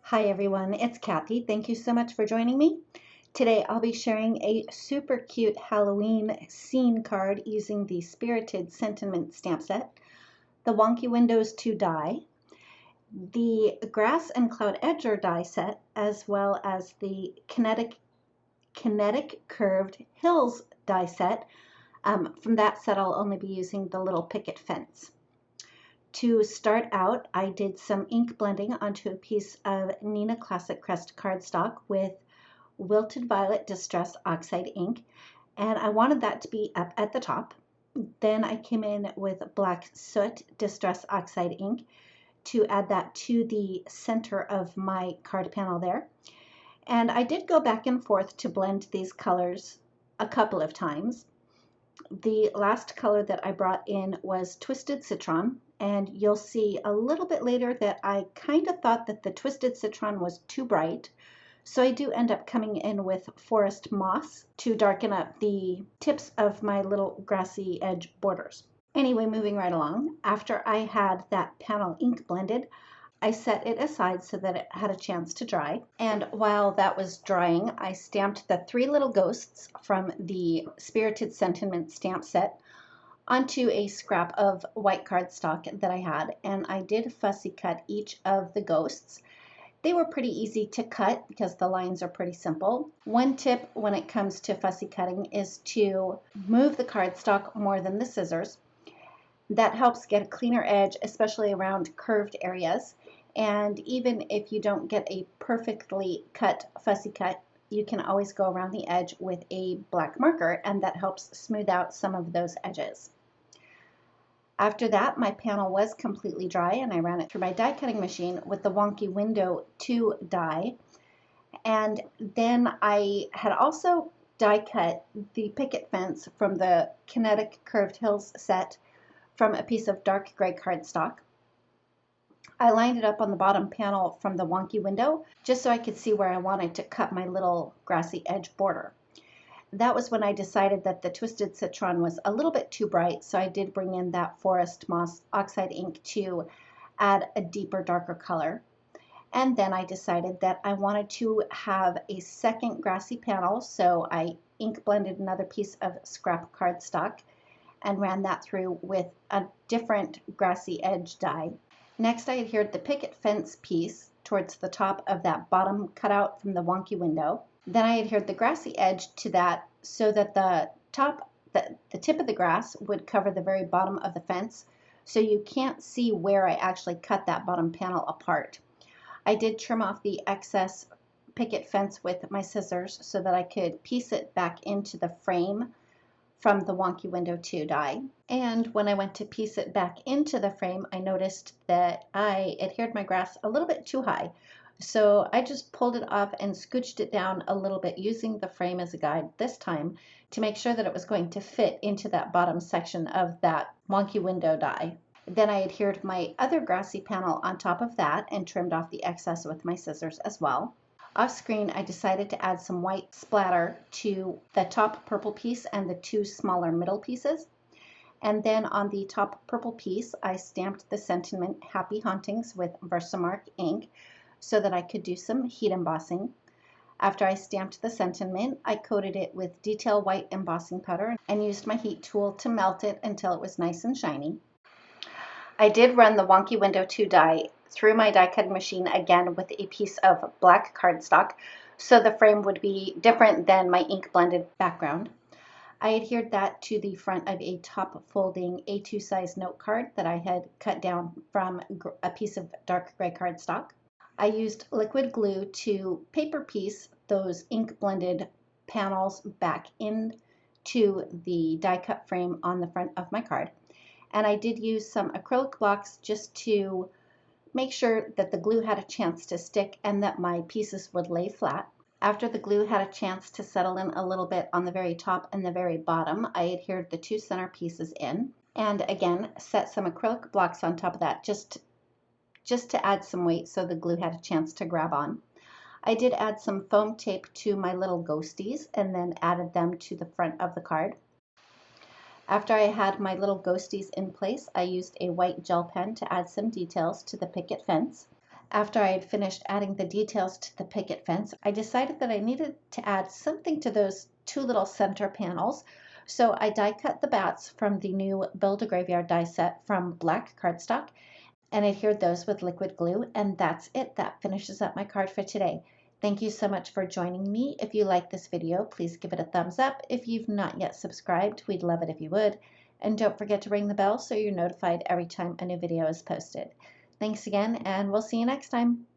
Hi everyone, it's Kathy. Thank you so much for joining me. Today I'll be sharing a super cute Halloween scene card using the Spirited Sentiment stamp set, the Wonky Windows 2 die, the Grass and Cloud Edger die set, as well as the Kinetic Curved Hills die set. From that set I'll only be using the little picket fence. To start out, I did some ink blending onto a piece of Neenah Classic Crest cardstock with Wilted Violet Distress Oxide ink, and I wanted that to be up at the top. Then I came in with Black Soot Distress Oxide ink to add that to the center of my card panel there. And I did go back and forth to blend these colors a couple of times. The last color that I brought in was Twisted Citron, and you'll see a little bit later that I kind of thought that the Twisted Citron was too bright, so I do end up coming in with Forest Moss to darken up the tips of my little grassy edge borders. Anyway, moving right along, after I had that panel ink blended, I set it aside so that it had a chance to dry. And while that was drying, I stamped the three little ghosts from the Spirited Sentiment stamp set onto a scrap of white cardstock that I had. And I did fussy cut each of the ghosts. They were pretty easy to cut because the lines are pretty simple. One tip when it comes to fussy cutting is to move the cardstock more than the scissors. That helps get a cleaner edge, especially around curved areas. And even if you don't get a perfectly cut fussy cut, you can always go around the edge with a black marker, and that helps smooth out some of those edges. After that, my panel was completely dry, and I ran it through my die cutting machine with the Wonky Window 2 die. And then I had also die cut the picket fence from the Kinetic Curved Hills set from a piece of dark gray cardstock. I lined it up on the bottom panel from the Wonky Window just so I could see where I wanted to cut my little grassy edge border. That was when I decided that the Twisted Citron was a little bit too bright, so I did bring in that Forest Moss Oxide ink to add a deeper, darker color. And then I decided that I wanted to have a second grassy panel, so I ink blended another piece of scrap cardstock and ran that through with a different grassy edge die. Next, I adhered the picket fence piece towards the top of that bottom cutout from the Wonky Window. Then I adhered the grassy edge to that so that the tip of the grass would cover the very bottom of the fence, so you can't see where I actually cut that bottom panel apart. I did trim off the excess picket fence with my scissors so that I could piece it back into the frame from the Wonky Window 2 die. And when I went to piece it back into the frame, I noticed that I adhered my grass a little bit too high. So I just pulled it off and scooched it down a little bit using the frame as a guide this time to make sure that it was going to fit into that bottom section of that Wonky Window die. Then I adhered my other grassy panel on top of that and trimmed off the excess with my scissors as well. Off screen, I decided to add some white splatter to the top purple piece and the two smaller middle pieces. And then on the top purple piece, I stamped the sentiment Happy Hauntings with VersaMark Ink so that I could do some heat embossing. After I stamped the sentiment, I coated it with detail white embossing powder and used my heat tool to melt it until it was nice and shiny. I did run the Wonky Window 2 die through my die cutting machine again with a piece of black cardstock so the frame would be different than my ink blended background. I adhered that to the front of a top folding A2 size note card that I had cut down from a piece of dark gray cardstock. I used liquid glue to paper piece those ink blended panels back into the die cut frame on the front of my card. And I did use some acrylic blocks just to make sure that the glue had a chance to stick and that my pieces would lay flat. After the glue had a chance to settle in a little bit on the very top and the very bottom, I adhered the two center pieces in and again set some acrylic blocks on top of that just to add some weight so the glue had a chance to grab on. I did add some foam tape to my little ghosties and then added them to the front of the card. After I had my little ghosties in place, I used a white gel pen to add some details to the picket fence. After I had finished adding the details to the picket fence, I decided that I needed to add something to those two little center panels. So I die cut the bats from the new Build-A-Graveyard die set from black cardstock and adhered those with liquid glue, and that's it. That finishes up my card for today. Thank you so much for joining me. If you like this video, please give it a thumbs up. If you've not yet subscribed, we'd love it if you would. And don't forget to ring the bell so you're notified every time a new video is posted. Thanks again, and we'll see you next time.